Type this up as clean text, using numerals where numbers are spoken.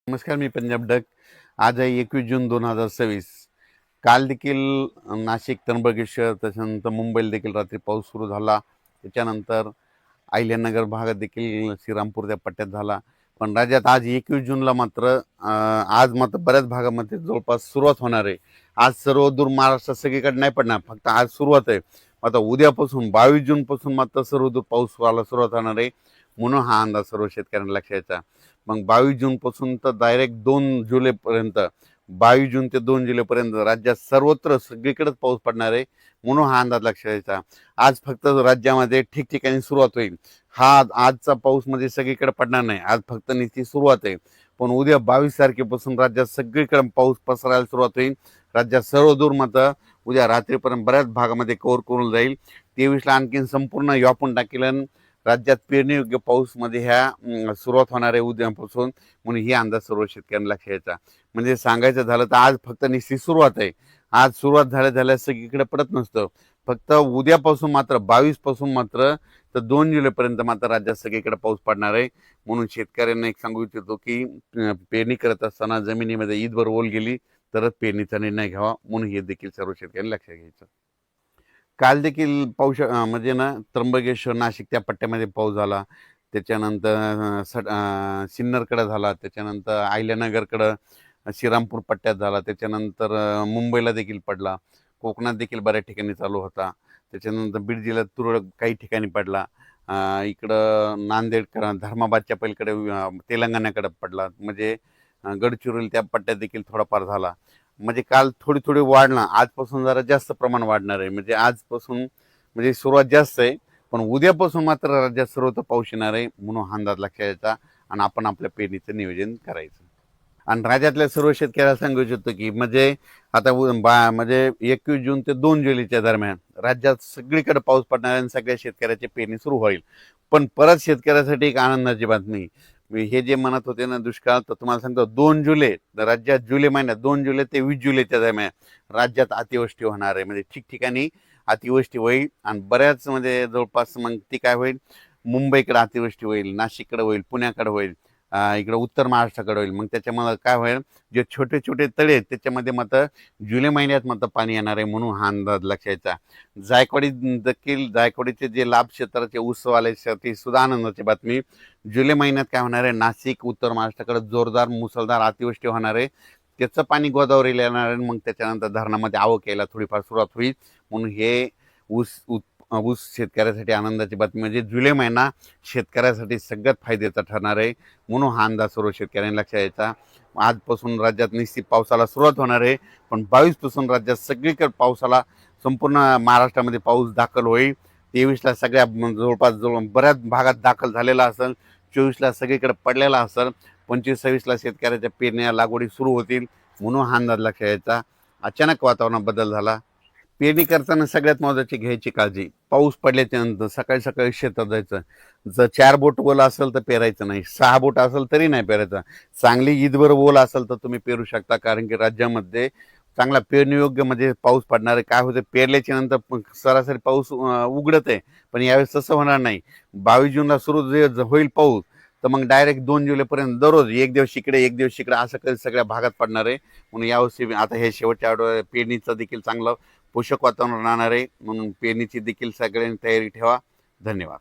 नमस्कार, मी पंजाब डक. आज आहे 21 जून 2026. काल देखील नाशिक, त्र्यंबकेश्वर, त्याच्यानंतर मुंबईला देखील रात्री पाऊस सुरू झाला. त्याच्यानंतर अहिल्यानगर भागात देखील श्रीरामपूर त्या पट्ट्यात झाला. पण राज्यात आज 21 जूनला मात्र आज मात्र बऱ्याच भागामध्ये जवळपास सुरुवात होणार आहे. आज सर्व दूर महाराष्ट्रात सगळीकडे नाही पडणार, फक्त आज सुरुवात आहे. आता उद्यापासून 22 जूनपासून मात्र सर्व दूर पाऊस व्हायला सुरुवात होणार आहे. म्हणून हा अंदाज सर्व शेतकऱ्यांना लक्षात यायचा. मग 22 जूनपासून तर डायरेक्ट 2 जुलैपर्यंत, 22 जून ते 2 जुलैपर्यंत राज्यात सर्वत्र सगळीकडेच पाऊस पडणार आहे. म्हणून हा अंदाज लक्षात यायचा. आज फक्त राज्यामध्ये ठिकठिकाणी सुरुवात होईल. हा आजचा पाऊस म्हणजे सगळीकडे पडणार नाही, आज फक्त नुसती सुरुवात आहे. पण उद्या 22 तारखेपासून राज्यात सगळीकडे पाऊस पसरायला सुरुवात होईल. राज्यात सर्व दूर मात्र उद्या रात्रीपर्यंत बऱ्याच भागामध्ये कव्हर करून जाईल. 23ला आणखीन संपूर्ण व्यापून टाकेल. राज्यात पेरणीयोग्य पाऊस मध्ये ह्या सुरुवात होणार आहे उद्यापासून. म्हणून ही अंदाज सर्व शेतकऱ्यांना लक्षात यायचा. म्हणजे सांगायचं झालं तर आज फक्त निश्चित सुरुवात आहे. आज सुरुवात झाल्या सगळीकडे पडत नसतं. फक्त उद्यापासून मात्र 22 पासून मात्र तर 2 जुलैपर्यंत मात्र राज्यात सगळीकडे पाऊस पडणार आहे. म्हणून शेतकऱ्यांना एक सांगू इच्छितो की पेरणी करत असताना जमिनीमध्ये ईदभर ओल गेली तरच पेरणीचा निर्णय घ्यावा. म्हणून हे देखील सर्व शेतकऱ्यांनी लक्षात घ्यायचं. काल देखील पाऊस म्हणजे ना त्र्यंबकेश्वर, नाशिक त्या पट्ट्यामध्ये पाऊस झाला. त्याच्यानंतर सिन्नरकडे झाला. त्याच्यानंतर अहिल्यानगरकडं श्रीरामपूर पट्ट्यात झाला. त्याच्यानंतर मुंबईला देखील पडला. कोकणात देखील बऱ्याच ठिकाणी चालू होता. त्याच्यानंतर बीड जिल्ह्यात तुरळक काही ठिकाणी पडला. इकडं नांदेडकडं, धर्माबादच्या पलीकडे तेलंगणाकडे पडला. म्हणजे गडचिरोली त्या पट्ट्यात देखील थोडाफार झाला. म्हणजे काल थोडी थोडी वाढला. आजपासून जरा जास्त प्रमाण वाढणार आहे. म्हणजे आजपासून म्हणजे सुरुवात जास्त आहे, पण उद्यापासून मात्र राज्यात सर्वत्र पाऊस येणार आहे. म्हणून हा अंदाज लक्षात यायचा आणि आपण आपल्या पेरणीचं नियोजन करायचं. आणि राज्यातल्या सर्व शेतकऱ्याला सांगू इच्छितो की म्हणजे आता म्हणजे 21 जून ते 2 जुलैच्या दरम्यान राज्यात सगळीकडे पाऊस पडणार आहे आणि सगळ्या शेतकऱ्याची पेरणी सुरू होईल. पण परत शेतकऱ्यासाठी एक आनंदाची बातमी. हे जे म्हणत होते ना दुष्काळ, तर तुम्हाला सांगतो 2 जुलै राज्यात, जुलै महिन्यात 2 जुलै ते 20 जुलैच्या दरम्यान राज्यात अतिवृष्टी होणार आहे. म्हणजे ठिकठिकाणी अतिवृष्टी होईल आणि बऱ्याच म्हणजे जवळपास मग ती काय होईल, मुंबईकडे अतिवृष्टी होईल, नाशिककडे होईल, पुण्याकडे होईल, इकडे उत्तर महाराष्ट्राकडे होईल. मग त्याच्यामुळे काय होईल, जे छोटे छोटे तळे आहेत त्याच्यामध्ये मात्र जुलै महिन्यात मात्र पाणी येणार आहे. म्हणून हा अंदाज लक्षायचा. जायकवाडी देखील, जायकवाडीचे जे लाभ क्षेत्राचे ऊसवाल्यासाठी सुद्धा आनंदाची बातमी. जुलै महिन्यात काय होणार आहे, नाशिक, उत्तर महाराष्ट्राकडे जोरदार मुसळधार अतिवृष्टी होणार आहे. त्याचं पाणी गोदावरीला येणार आहे. मग त्याच्यानंतर धरणामध्ये आवक यायला थोडीफार सुरुवात होईल. म्हणून हे ऊस ऊस शेतकऱ्यासाठी आनंदाची बातमी. म्हणजे जुलै महिना शेतकऱ्यासाठी सगळ्यात फायद्याचा ठरणार आहे. म्हणून हा अंदाज सर्व शेतकऱ्यांनी लक्षात यायचा. आजपासून राज्यात निश्चित पावसाला सुरुवात होणार आहे, पण 22 पासून राज्यात सगळीकडे पावसाला, संपूर्ण महाराष्ट्रामध्ये पाऊस दाखल होईल. 23ला सगळ्या जवळपास बऱ्याच भागात दाखल झालेला असेल. 24ला सगळीकडे पडलेला असेल. 25-26ला शेतकऱ्याच्या पेरण्या लागवडी सुरू होतील. म्हणून हा अंदाज लक्षात यायचा. अचानक वातावरणात बदल झाला. पेरणी करताना सगळ्यात महत्त्वाची घ्यायची काळजी, पाऊस पडल्याच्या नंतर सकाळी सकाळी शेतात जायचं. जर 4 बोट ओला असेल तर पेरायचं नाही, 6 बोट असेल तरी नाही पेरायचं. चांगली ईदभर ओला असेल तर तुम्ही पेरू शकता, कारण की राज्यामध्ये चांगला पेरणीयोग्य म्हणजे पाऊस पडणार आहे. काय होतं, पेरल्याच्या नंतर सरासरी पाऊस उघडत आहे, पण यावेळेस तसं होणार नाही. 22 जूनला सुरू जे होईल पाऊस, तर मग डायरेक्ट 2 जुलैपर्यंत दररोज एक दिवस इकडे एक दिवस इकडे असं कधी सगळ्या भागात पडणार आहे. म्हणून यावर्षी आता हे शेवटच्या आठवड्यात पेरणीचं देखील चांगलं पोषक वातावरण राहणार आहे. म्हणून पेरणीची देखील सगळ्यांनी तयारी ठेवा. धन्यवाद.